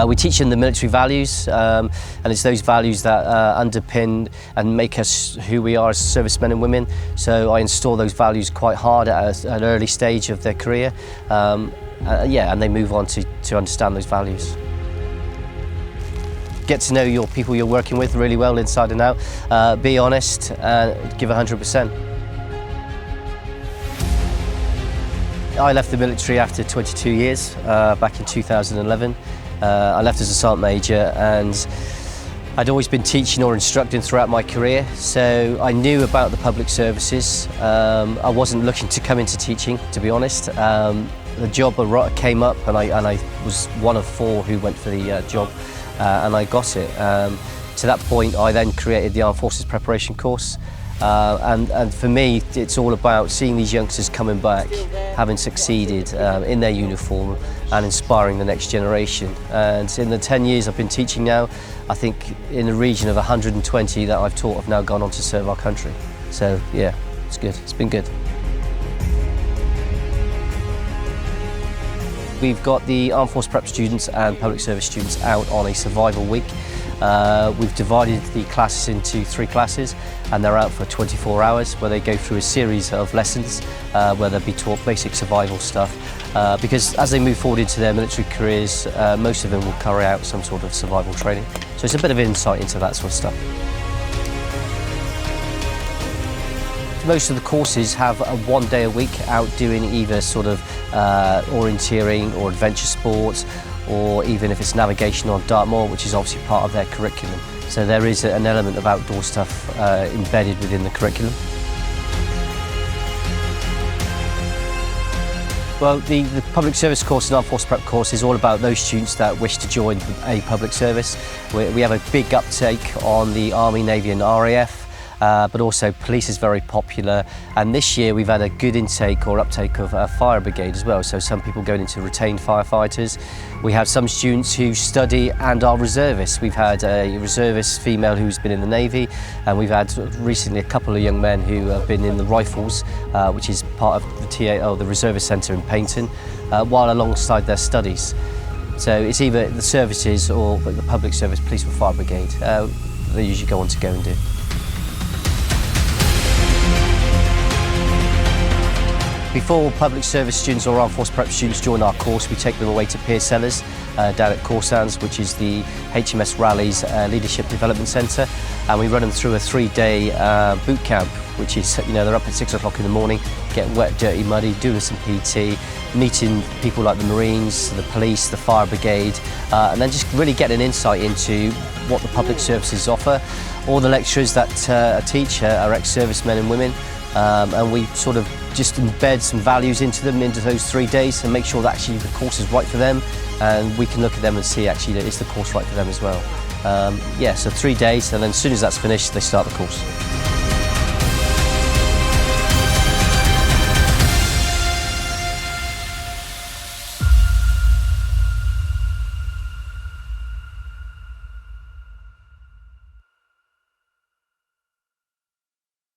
We teach them the military values, and it's those values that underpin and make us who we are as servicemen and women. So I install those values quite hard at an early stage of their career, yeah, and they move on to understand those values. Get to know your people you're working with really well inside and out. Be honest, give 100%. I left the military after 22 years, back in 2011. I left as a sergeant major, and I'd always been teaching or instructing throughout my career, so I knew about the public services. I wasn't looking to come into teaching, to be honest. The job came up, and I was one of 4 who went for the job, and I got it. To that point, I then created the Armed Forces Preparation course. And for me, it's all about seeing these youngsters coming back, having succeeded in their uniform and inspiring the next generation. And in the 10 years I've been teaching now, I think in the region of 120 that I've taught have now gone on to serve our country. So yeah, it's good, it's been good. We've got the Armed Force Prep students and public service students out on a survival week. We've divided the classes into 3 classes, and they're out for 24 hours where they go through a series of lessons where they'll be taught basic survival stuff, because as they move forward into their military careers, most of them will carry out some sort of survival training. So it's a bit of insight into that sort of stuff. Most of the courses have a 1 day a week out doing either sort of orienteering or adventure sports, or even if it's navigation on Dartmoor, which is obviously part of their curriculum. So there is an element of outdoor stuff embedded within the curriculum. Well, the public service course and Armed Force Prep course is all about those students that wish to join a public service. We have a big uptake on the Army, Navy and RAF. But also police is very popular, and this year we've had a good intake or uptake of a fire brigade as well, so some people going into retained firefighters. We have some students who study and are reservists. We've had a reservist female who's been in the Navy, and we've had recently a couple of young men who have been in the Rifles, which is part of the Reservist Centre in Paignton, while alongside their studies. So it's either the services or the public service, police or fire brigade, they usually go on to go and do. Before public service students or Armed Force Prep students join our course, we take them away to Pier Cellars down at Corsands, which is the HMS Raleigh's Leadership Development Centre, and we run them through a 3-day boot camp, which is, you know, they're up at 6 o'clock in the morning, getting wet, dirty, muddy, doing some PT, meeting people like the Marines, the police, the fire brigade, and then just really getting an insight into what the public services offer. All the lecturers that teach are ex-servicemen and women, and we sort of just embed some values into them into those 3 days and make sure that actually the course is right for them, and we can look at them and see actually that is the course right for them as well. Yeah, so 3 days, and then as soon as that's finished, they start the course.